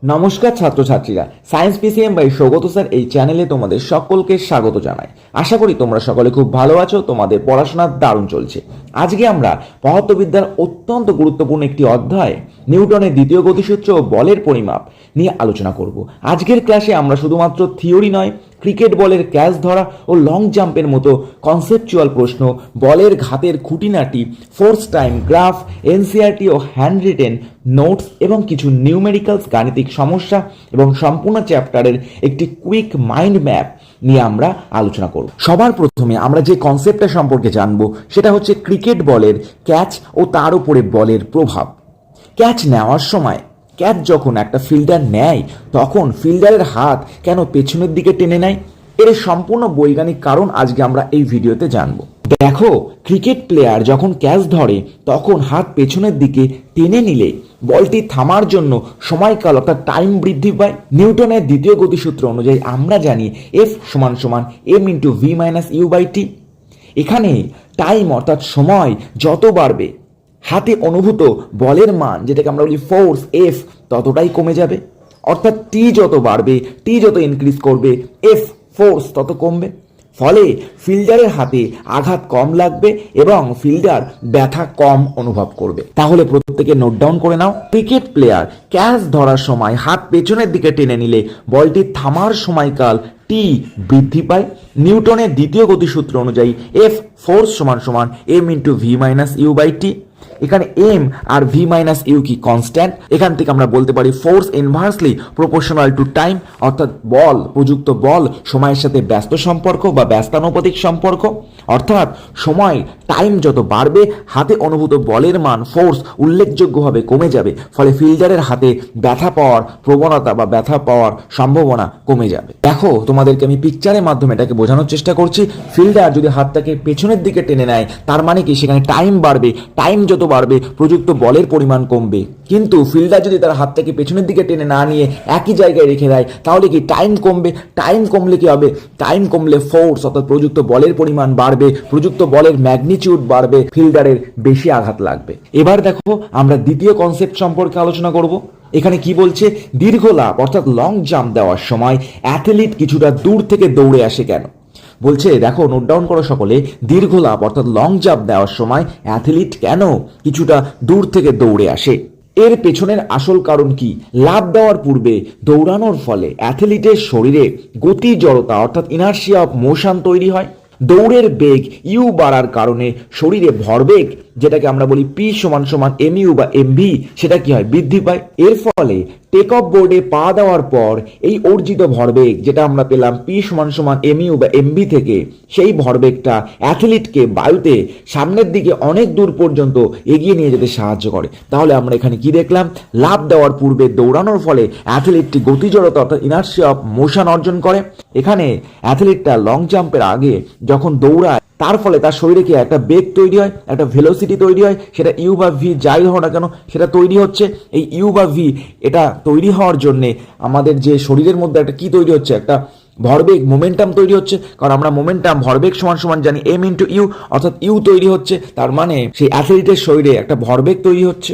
নমস্কার ছাত্রছাত্রীরা, science PCM by Saugata sir এই চ্যানেলে তোমাদের সকলকে স্বাগত জানাই। আশা করি তোমরা সকলে খুব ভালো আছো, তোমাদের পড়াশোনা দারুণ চলছে। আজকে আমরা পদার্থবিদ্যার অত্যন্ত গুরুত্বপূর্ণ একটি অধ্যায় নিউটনের দ্বিতীয় গতিসূত্র ও বলের পরিমাপ নিয়ে আলোচনা করব। আজকের ক্লাসে আমরা শুধুমাত্র থিওরি নয়, ক্রিকেট বলের ক্যাচ ধরা ও লং জাম্পের মতো কনসেপচুয়াল প্রশ্ন, বলের ঘাতের খুঁটিনাটি, ফোর্স টাইম গ্রাফ, এনসিইআরটি ও হ্যান্ড রিটেন নোটস এবং কিছু নিউমেরিক্যালস গাণিতিক সমস্যা এবং সম্পূর্ণ চ্যাপ্টারের একটি কুইক মাইন্ড ম্যাপ নিয়ে আমরা আলোচনা করব। সবার প্রথমে আমরা যে কনসেপ্টটা সম্পর্কে জানবো সেটা হচ্ছে ক্রিকেট বলের ক্যাচ ও তার উপরে বলের প্রভাব। ক্যাচ নেওয়ার সময় ক্যাচ যখন একটা ফিল্ডার নেয় তখন ফিল্ডারের হাত কেন পেছনের দিকে টেনে নেয়, এর সম্পূর্ণ বৈজ্ঞানিক কারণ আজকে আমরা এই ভিডিওতে জানবো। দেখো, ক্রিকেট প্লেয়ার যখন ক্যাচ ধরে তখন হাত পেছনের দিকে টেনে নিলে বলটি থামার জন্য সময়কাল অর্থাৎ টাইম বৃদ্ধি পায়। নিউটনের দ্বিতীয় গতিসূত্র অনুযায়ী আমরা জানি এফ সমান সমান M into V minus U by T. এখানে টাইম অর্থাৎ সময় যত বাড়বে হাতে অনুভূত বলের মান, যেটাকে আমরা বলি ফোর্স এফ, ততটাই কমে যাবে। অর্থাৎ টি যত বাড়বে, টি যত ইনক্রিজ করবে, এফ ফোর্স তত কমবে। ফলে ফিল্ডারের হাতে আঘাত কম লাগবে এবং ফিল্ডার ব্যথা কম অনুভব করবে। তাহলে প্রত্যেকে নোট ডাউন করে নাও, ক্রিকেট প্লেয়ার ক্যাচ ধরার সময় হাত পেছনের দিকে টেনে নিলে বলটি থামার সময়কাল টি বৃদ্ধি পায়। নিউটনের দ্বিতীয় গতিসূত্র অনুযায়ী এফ ফোর্স সমান সমান M into V minus U by T. এখানে এম আর ভি মাইনাস ইউ কি কনস্ট্যান্ট। এখান থেকে আমরা বলতে পারি force inversely proportional to time, অর্থাৎ বল প্রযুক্ত বল সময়ের সাথে ব্যস্ত সম্পর্ক বা ব্যস্তানুপাতিক সম্পর্ক। অর্থাৎ সময় টাইম যত বাড়বে হাতে অনুভূত বলের মান ফোর্স উল্লেখযোগ্যভাবে কমে যাবে। ফলে ফিল্ডারের হাতে ব্যথা পাওয়ার প্রবণতা বা ব্যথা পাওয়ার সম্ভাবনা কমে যাবে। দেখো, তোমাদেরকে আমি পিকচারের মাধ্যমে এটাকে বোঝানোর চেষ্টা করছি। ফিল্ডার যদি হাতটাকে পেছনের দিকে টেনে নেয় তার মানে কি সেখানে টাইম বাড়বে, টাইম যত বাড়বে প্রযুক্ত বলের পরিমাণ কমবে। কিন্তু ফিল্ডার যদি তার হাতটাকে পেছনের দিকে টেনে না নিয়ে একই জায়গায় রেখে দেয় তাহলে কি টাইম কমবে। টাইম কমলে কি হবে? টাইম কমলে ফোর্স অর্থাৎ প্রযুক্ত বলের পরিমাণ বাড়বে, প্রযুক্ত বলের ম্যাগনিটিউড বাড়বে, ফিল্ডারের বেশি আঘাত লাগবে। এবার দেখো, আমরা দ্বিতীয় কনসেপ্ট সম্পর্কে আলোচনা করব। এখানে কি বলছে, দীর্ঘ লাফ অর্থাৎ লং জাম্প দেওয়ার সময় অ্যাথলিট কিছুটা দূর থেকে দৌড়ে আসে কেন? বলছে, দেখো নোট ডাউন করো সকলে, দীর্ঘ লাফ অর্থাৎ লং জাম্প দেওয়ার সময় অ্যাথলিট কেন কিছুটা দূর থেকে দৌড়ে আসে? এর পেছনের আসল কারণ কি? লাফ দেওয়ার পূর্বে দৌড়ানোর ফলে অ্যাথলিটের শরীরে গতি জড়তা অর্থাৎ ইনার্শিয়া অফ মোশন তৈরি হয়। দৌড়ের বেগ ইউ বাড়ার কারণে শরীরে ভরবেগ, যেটাকে আমরা বলি পি সমান সমান এম ইউ বা এম ভি, সেটা কি হয়? বৃদ্ধি পায়। এর ফলে টেক অফ বোর্ডে পা দেওয়ার পর এই অর্জিত ভরবেগ যেটা আমরা পেলাম পি সমান সমান এম ইউ বা এম ভি থেকে, সেই ভরবেগটা অ্যাথলিটকে বায়ুতে সামনের দিকে অনেক দূর পর্যন্ত এগিয়ে নিয়ে যেতে সাহায্য করে। তাহলে আমরা এখানে কি দেখলাম? লাফ দেওয়ার পূর্বে দৌড়ানোর ফলে অ্যাথলিটটি গতিজড়তা অর্থাৎ ইনার্শিয়া অফ মোশন অর্জন করে। এখানে অ্যাথলিটটা লং জাম্পের আগে যখন দৌড়ায় তার ফলে তার শরীরে কি একটা বেগ তৈরি হয়, একটা ভেলোসিটি তৈরি হয়, সেটা ইউ বা ভি যাই হোক না কেন সেটা তৈরি হচ্ছে। এই ইউ বা ভি এটা তৈরি হওয়ার জন্যে আমাদের যে শরীরের মধ্যে একটা কি তৈরি হচ্ছে? একটা ভরবেগ মোমেন্টাম তৈরি হচ্ছে। কারণ আমরা মোমেন্টাম ভরবেগ সমান সমান জানি এম ইন্টু ইউ, অর্থাৎ ইউ তৈরি হচ্ছে, তার মানে সেই অ্যাথলিটের শরীরে একটা ভরবেগ তৈরি হচ্ছে।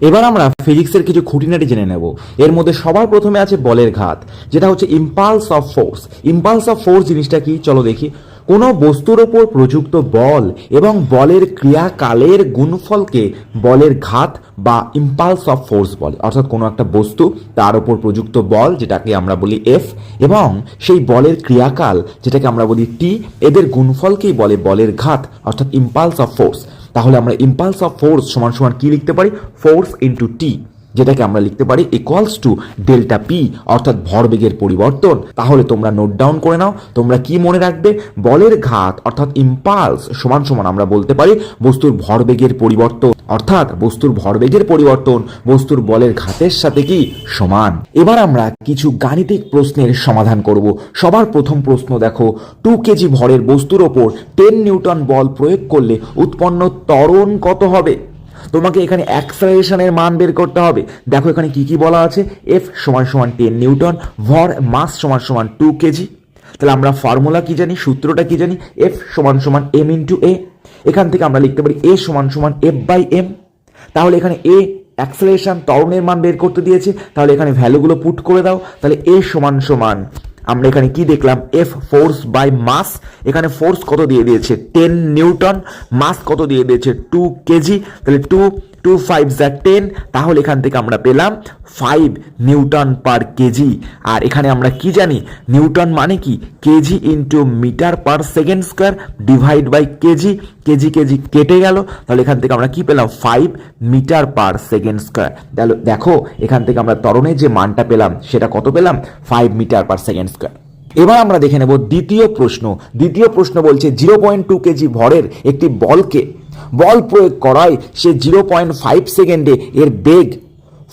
এবার আমরা ফিজিক্সের কিছু খুঁটিনাটি জেনে নেব। এর মধ্যে সবার প্রথমে আছে বলের ঘাত, যেটা হচ্ছে impulse of force. Impulse of force জিনিসটা কি চলো দেখি। কোনো বস্তুর ওপর প্রযুক্ত বল এবং বলের ক্রিয়াকালের গুণফলকে বলের ঘাত বা ইম্পালস অফ ফোর্স বলে। অর্থাৎ কোনো একটা বস্তু, তার ওপর প্রযুক্ত বল যেটাকে আমরা বলি এফ, এবং সেই বলের ক্রিয়াকাল যেটাকে আমরা বলি টি, এদের গুণফলকেই বলে বলের ঘাত অর্থাৎ ইম্পালস অফ ফোর্স। তাহলে আমরা ইম্পালস অফ ফোর্স সমান সমান কি লিখতে পারি? ফোর্স ইন্টু টি, যেটাকে আমরা লিখতে পারি ইকুয়ালস টু ডেল্টা পি অর্থাৎ ভরবেগের পরিবর্তন। তাহলে তোমরা নোট ডাউন করে নাও, তোমরা কি মনে রাখবে? বলের ঘাত অর্থাৎ ইম্পালস সমান সমান আমরা বলতে পারি বস্তুর ভরবেগের পরিবর্তন, অর্থাৎ বস্তুর ভরবেগের পরিবর্তন বস্তুর বলের ঘাতের সাথে কি সমান। এবার আমরা কিছু গাণিতিক প্রশ্নের সমাধান করব। সবার প্রথম প্রশ্ন দেখো, 2 কেজি ভরের বস্তুর ওপর 10 নিউটন বল প্রয়োগ করলে উৎপন্ন ত্বরণ কত হবে? তোমাকে এখানে অ্যাক্সেলারেশনের মান বের করতে হবে। দেখো এখানে কি কি বলা আছে, এফ সমান সমান 10 নিউটন, ভর মাস সমান সমান 2 কেজি। তাহলে আমরা ফর্মুলা কি জানি, সূত্রটা কি জানি? এফ সমান সমান এম ইন্টু এ। এখান থেকে আমরা লিখতে পারি এ সমান সমান এফ বাই এম। তাহলে এখানে এ অ্যাক্সেলারেশন ত্বরণের মান বের করতে দিয়েছে, তাহলে এখানে ভ্যালুগুলো পুট করে দাও। তাহলে এ সমান সমান আমরা এখানে কি দেখলাম, এফ ফোর্স বাই মাস, এখানে ফোর্স কত দিয়ে দিয়েছে 10 নিউটন, মাস কত দিয়ে দিয়েছে 2 কেজি, তাহলে 2 5 যা 10, তাহলে এখান থেকে আমরা পেলাম 5 নিউটন পার কেজি। আর এখানে আমরা কি জানি, নিউটন মানে কি KG into metre per second square divide by KG, KG KG কেটে গেল, তাহলে এখান থেকে আমরা কি পেলাম 5 মিটার পার সেকেন্ড স্কোয়ার। তাহলে দেখো এখান থেকে আমরা ত্বরণের যে মানটা পেলাম সেটা কত পেলাম, 5 মিটার পার সেকেন্ড স্কোয়ার। এবার আমরা দেখে নেব দ্বিতীয় প্রশ্ন। দ্বিতীয় প্রশ্ন বলছে 0.2 কেজি ভরের একটি বলকে বল প্রয়োগ করায় সে 0.5 সেকেন্ডে এর বেগ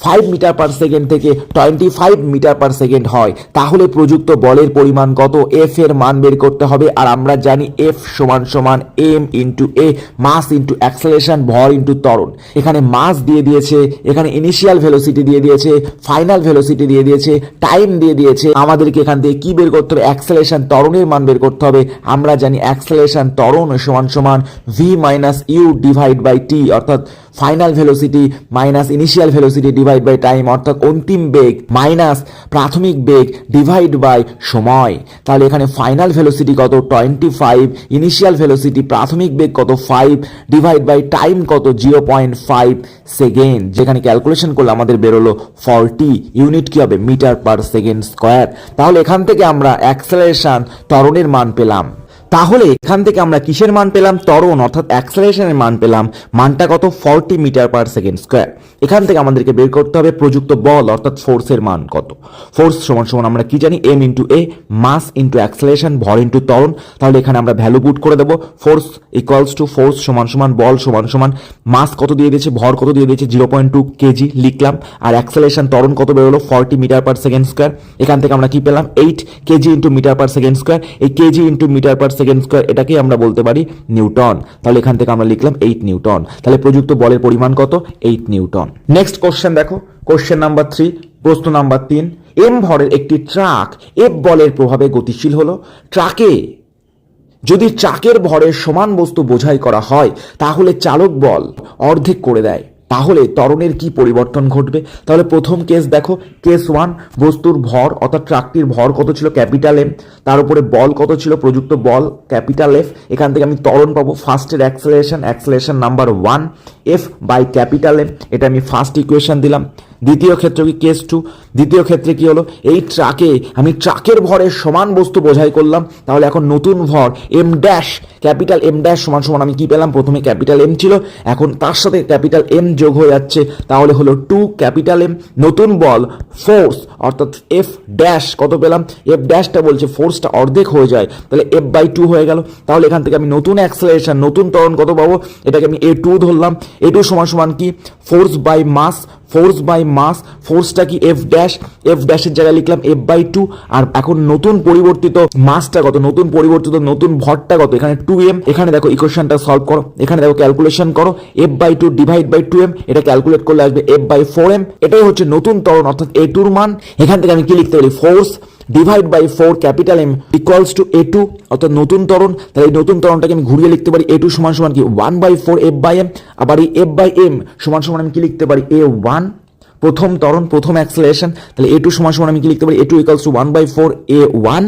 5 মিটার পার সেকেন্ড থেকে 25 মিটার পার সেকেন্ড হয়, তাহলে প্রযুক্ত বলের পরিমাণ কত, এফ এর মান বের করতে হবে। আর আমরা জানি এফ সমান সমান এম ইন্টু এ, মাস ইন্টু অ্যাক্সেলারেশন, ভর ইন্টু ত্বরণ। এখানে মাস দিয়ে দিয়েছে, এখানে ইনিশিয়াল ভেলোসিটি দিয়ে দিয়েছে, ফাইনাল ভেলোসিটি দিয়ে দিয়েছে, টাইম দিয়ে দিয়েছে। আমাদেরকে এখান থেকে কি বের করতে হবে, অ্যাক্সেলারেশন ত্বরণের মান বের করতে হবে। আমরা জানি অ্যাক্সেলারেশন ত্বরণ সমান সমান V minus U divide by T, অর্থাৎ final velocity minus initial velocity divide by time, অর্থাৎ অন্তিম বেগ মাইনাস প্রাথমিক বেগ ডিভাইড বাই সময়। তাহলে এখানে ফাইনাল ভেলোসিটি কত 25, ইনিশিয়াল ভেলোসিটি প্রাথমিক বেগ কত 5 ডিভাইড বাই টাইম কত 0.5 সেকেন্ড, যেখানে ক্যালকুলেশন করলে আমাদের বেরোলো 40, ইউনিট কি হবে মিটার পার সেকেন্ড স্কোয়ার। তাহলে এখান থেকে আমরা অ্যাক্সেলারেশন ত্বরণের মান পেলাম। তাহলে এখান থেকে আমরা কিসের মান পেলাম, ত্বরণ অর্থাৎ অ্যাক্সেলারেশনের মান পেলাম, মানটা কত 40 মিটার পার সেকেন্ড স্কোয়ার। এখান থেকে আমাদেরকে বের করতে হবে প্রযুক্ত বল অর্থাৎ ফোর্সের মান কত। ফোর্স সমান সমান আমরা কি জানি, এম ইন্টু এ, মাস ইন্টু অ্যাক্সেলারেশন, ভর ইন্টু ত্বরণ। তাহলে এখানে আমরা ভ্যালু পুট করে দেবো, ফোর্স ইকুয়ালস টু ফোর্স সমান সমান বল সমান সমান মাস কত দিয়ে দিয়েছে, ভর কত দিয়ে দিয়েছে 0.2 কেজি লিখলাম, আর অ্যাক্সেলারেশন ত্বরণ কত বেরোলো 40 মিটার পার সেকেন্ড স্কোয়ার। এখান থেকে আমরা কি পেলাম 8 KG into metre per second square. এই KG into metre per second square এটাকে আমরা বলতে পারি নিউটন। তাহলে এখান থেকে আমরা লিখলাম 8 নিউটন। তাহলে প্রযুক্ত বলের পরিমাণ কত, 8 নিউটন। নেক্সট কোশ্চেন দেখো, কোশ্চেন নাম্বার 3, প্রশ্ন নাম্বার 3, এম ভরের একটি ট্রাক এফ বলের প্রভাবে গতিশীল হলো। ট্রাকে যদি ট্রাকের ভরের সমান বস্তু বোঝাই করা হয় তাহলে চালক বল অর্ধেক করে দেয়, তাহলে ত্বরণের কি পরিবর্তন ঘটবে। তাহলে প্রথম কেস দেখো, কেস 1, বস্তুর ভর অর্থাৎ ট্রাকটির ভর কত ছিল ক্যাপিটাল এম, তার উপরে বল কত ছিল প্রযুক্ত বল ক্যাপিটাল এফ। এখান থেকে আমি ত্বরণ পাবো, ফার্স্টের acceleration number 1 F by capital M, এটা আমি ফার্স্ট ইকুয়েশন দিলাম। দ্বিতীয় ক্ষেত্রে কি, কেস 2, দ্বিতীয় ক্ষেত্রে কি হলো, এই ট্রাকে আমি ট্রাকের ভরের সমান বস্তু বোঝাই করলাম, তাহলে এখন নতুন ভর M dash, capital M dash সমান সমান আমি কি পেলাম, প্রথমে ক্যাপিটাল এম ছিল, এখন তার সাথে ক্যাপিটাল এম যোগ হয়ে যাচ্ছে, তাহলে হলো 2 ক্যাপিটাল এম। নতুন বল ফোর্স অর্থাৎ এফ ড্যাশ কত পেলাম, এফ ড্যাশটা বলছে ফোর্সটা অর্ধেক হয়ে যায়, তাহলে এফ বাই 2 হয়ে গেল। তাহলে এখান থেকে আমি নতুন অ্যাক্সেলারেশন নতুন ত্বরণ কত পাবো, এটাকে আমি A2 ধরলাম। A2 সমান সমান কি, force by mass, force by mass, ফোর্সটা কি এফ ড্যাশের জায়গায় লিখলাম এফ বাই 2। আর এখন নতুন পরিবর্তিত মাসটা কত, নতুন পরিবর্তিত নতুন ভরটা কত, এখানে 2m। এখানে দেখো ইকুয়েশনটা সলভ করো, এখানে দেখো ক্যালকুলেশন করো, F by 2 divide by 2m, এটা ক্যালকুলেট করলে আসবে এফ বাই 4m। এটাই হচ্ছে নতুন ত্বরণ অর্থাৎ A2 এর মান। এখান থেকে আমি কি লিখতে পারি, force divide by 4 capital M equals to A2 অর্থাৎ নতুন ত্বরণ। তাহলে এই নতুন ত্বরণটাকে আমি ঘুরিয়ে লিখতে পারি A2 সমান সমান কি 1/4 এফ বাই এম। আবার এই এফ বাই এম সমান সমান আমি কি লিখতে পারি A1, প্রথম ত্বরণ প্রথম অ্যাক্সেলারেশন, তাহলে A2 সমান সমান আমি কি লিখতে পারি A2 ইকুয়ালস টু 1/4 A1।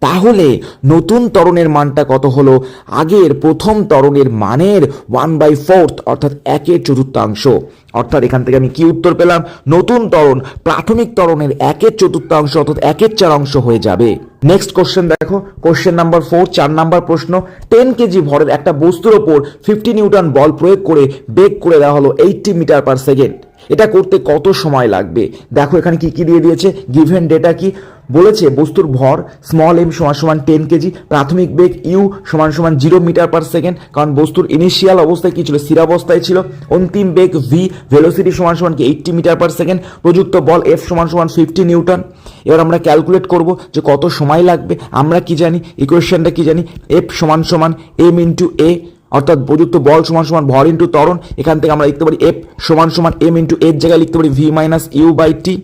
তাহলে নতুন ত্বরণের মানটা কত হলো, আগের প্রথম ত্বরণের মানের 1/4 অর্থাৎ 1/4। অর্থাৎ এখান থেকে আমি কি উত্তর পেলাম, নতুন ত্বরণ প্রাথমিক ত্বরণের 1/4 অর্থাৎ 1/4 হয়ে যাবে। নেক্সট কোশ্চেন দেখো, কোশ্চেন নাম্বার 4, 4 নাম্বার প্রশ্ন, 10 কেজি ভরের একটা বস্তুর ওপর 50 নিউটন বল প্রয়োগ করে বেগ করে দেওয়া হলো 80 মিটার পার সেকেন্ড। এটা করতে কত সময় লাগবে। দেখো এখানে কি কি দিয়ে দিয়েছে, গিভেন ডেটা কি বলেছে, বস্তুর ভর স্মল এম সমান সমান 10 কেজি, প্রাথমিক বেগ ইউ সমান সমান 0 মিটার পার সেকেন্ড, কারণ বস্তুর ইনিশিয়াল অবস্থায় কি ছিল, স্থিরাবস্থায় ছিল। অন্তিম বেগ ভি, ভেলোসিটি সমান সমান কি 80 মিটার পার সেকেন্ড, প্রযুক্ত বল এফ সমান সমান 50 নিউটন। এবার আমরা ক্যালকুলেট করব যে কত সময় লাগবে। আমরা কি জানি, ইকুয়েশনটা কি জানি, এফ সমান সমান এম ইন্টু এ অর্থাৎ প্রযুক্ত বল সমান সমান ভর ইন্টু ত্বরণ। এখান থেকে আমরা লিখতে পারি এফ সমান সমান এম ইন্টু এর জায়গায় লিখতে পারি ভি মাইনাস ইউ বাই টি।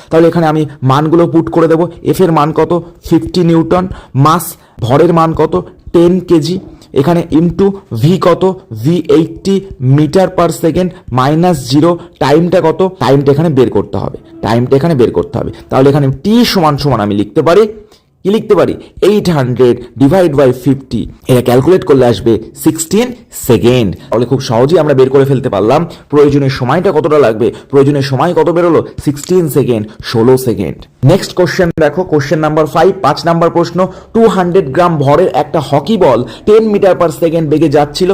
তাহলে এখানে আমি মানগুলো পুট করে দেবো, এফ এর মান কত 50 নিউটন, মাস ভরের মান কত 10 কেজি, এখানে ইন্টু ভি কত, V 80 metre per second minus 0, টাইমটা কত, টাইমটা এখানে বের করতে হবে, তাহলে এখানে টি সমান সমান আমি লিখতে পারি, কি লিখতে পারি, 800 ডিভাইড বাই 50, এটা ক্যালকুলেট করলে আসবে 16 সেকেন্ড। তাহলে খুব সহজেই আমরা বের করে ফেলতে পারলাম প্রয়োজনীয় সময়টা কতটা লাগবে, প্রয়োজনীয় সময় কত বেরোলো, 16 সেকেন্ড, 16 সেকেন্ড। নেক্সট কোশ্চেন দেখো, কোশ্চেন নাম্বার 5, 5 নাম্বার প্রশ্ন। 200 গ্রাম ভরের একটা হকি বল 10 মিটার পার সেকেন্ড বেগে যাচ্ছিল,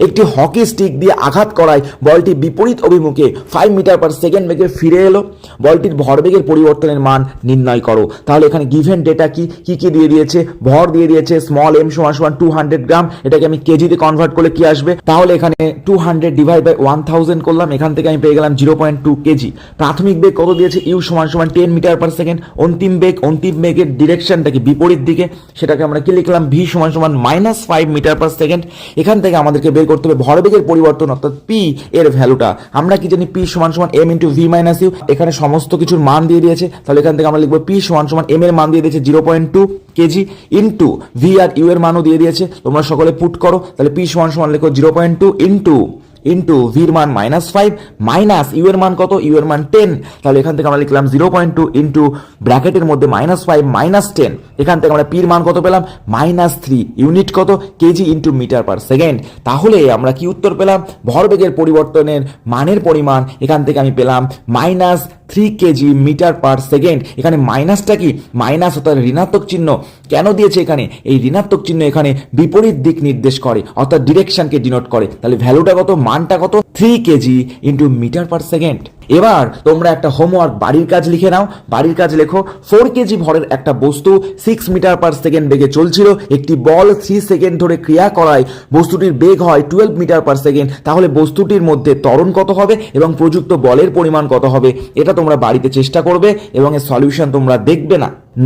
একটি হকি স্টিক দিয়ে আঘাত করায় বলটি বিপরীত অভিমুখে 5 মিটার পার সেকেন্ড বেগে ফিরে এলো, বলটির ভরবেগের পরিবর্তনের মান নির্ণয় করো। তাহলে এখানে গিভেন ডেটা কি কি দিয়ে দিয়েছে, ভর দিয়ে দিয়েছে স্মল এম সমান সমান 200 গ্রাম, এটাকে আমি কেজিতে কনভার্ট করলে কি আসবে, তাহলে এখানে 200 ডিভাইড বাই 1000 করলাম, এখান থেকে আমি পেয়ে গেলাম 0.2 কেজি। প্রাথমিক বেগ কত দিয়েছে, ইউ সমান সমান 10 মিটার পার সেকেন্ড। অন্তিম বেগের ডিরেকশনটা কি, বিপরীত দিকে, সেটাকে আমরা কি লিখলাম, ভি সমান সমান -5 মিটার পার সেকেন্ড। এখান থেকে আমাদেরকে বের করতে হবে ভরবেগের পরিবর্তন অর্থাৎ পি এর ভ্যালুটা। আমরা কি জানি, পি সমান সমান M into V minus U, এখানে সমস্ত কিছুর মান দিয়ে দিয়েছে, তাহলে এখান থেকে আমরা লিখবো পি সমান সমান এম এর মান দিয়ে দিয়েছে 0.2 কেজি ইন্টু ভি আর ইউ এর মানও দিয়ে দিয়েছে, তোমরা সকলে পুট করো, তাহলে পি সমান সমান লিখো 0.2 ইন্টু ভির মান -5 মাইনাস ইউ এর মান কত, ইউ এর মান 10, তাহলে এখান থেকে আমরা লিখলাম 0.2 ইন্টু ব্র্যাকেটের মধ্যে -5 মাইনাস 10, এখান থেকে আমরা পির মান কত পেলাম, -3, ইউনিট কত, KG into metre per second. তাহলে আমরা কি উত্তর পেলাম, ভরবেগের পরিবর্তনের মানের পরিমাণ এখান থেকে আমি পেলাম -3 কেজি মিটার পার সেকেন্ড। এখানে মাইনাসটা কি, মাইনাস অর্থাৎ ঋণাত্মক চিহ্ন কেন দিয়েছে এখানে, এই ঋণাত্মক চিহ্ন এখানে বিপরীত দিক নির্দেশ করে অর্থাৎ ডিরেকশনকে ডিনোট করে। তাহলে ভ্যালুটা কত, মানটা কত, 3 KG into metre per second. এবার তোমরা একটা হোমওয়ার্ক বাড়ির কাজ লিখে নাও, বাড়ির কাজ লেখো, 4 কেজি ভরের একটা বস্তু 6 মিটার পার সেকেন্ড বেগে চলছিল, একটি বল 3 সেকেন্ড ধরে ক্রিয়া করায় বস্তুটির বেগ হয় 12 মিটার পার সেকেন্ড, তাহলে বস্তুটির মধ্যে ত্বরণ কত হবে এবং প্রযুক্ত বলের পরিমাণ কত হবে, এটা তোমরা বাড়িতে চেষ্টা করবে এবং এর সলিউশন তোমরা দেখবে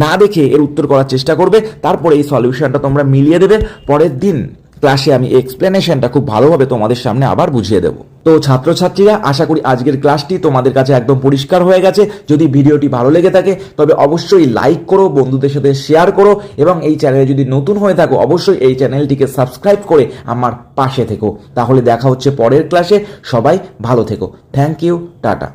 না দেখে এর উত্তর করার চেষ্টা করবে, তারপরে এই সলিউশনটা তোমরা মিলিয়ে দেবে, পরের দিন ক্লাসে আমি এক্সপ্লেনেশনটা খুব ভালোভাবে তোমাদের সামনে আবার বুঝিয়ে দেবো। তো ছাত্রছাত্রীরা, আশা করি আজকের ক্লাসটি তোমাদের কাছে একদম পরিষ্কার হয়ে গেছে। যদি ভিডিওটি ভালো লেগে থাকে তবে অবশ্যই লাইক করো, বন্ধুদের সাথে শেয়ার করো এবং এই চ্যানেলে যদি নতুন হয়ে থাকো অবশ্যই এই চ্যানেলটিকে সাবস্ক্রাইব করে আমার পাশে থেকো। তাহলে দেখা হচ্ছে পরের ক্লাসে, সবাই ভালো থেকো। Thank you, tata.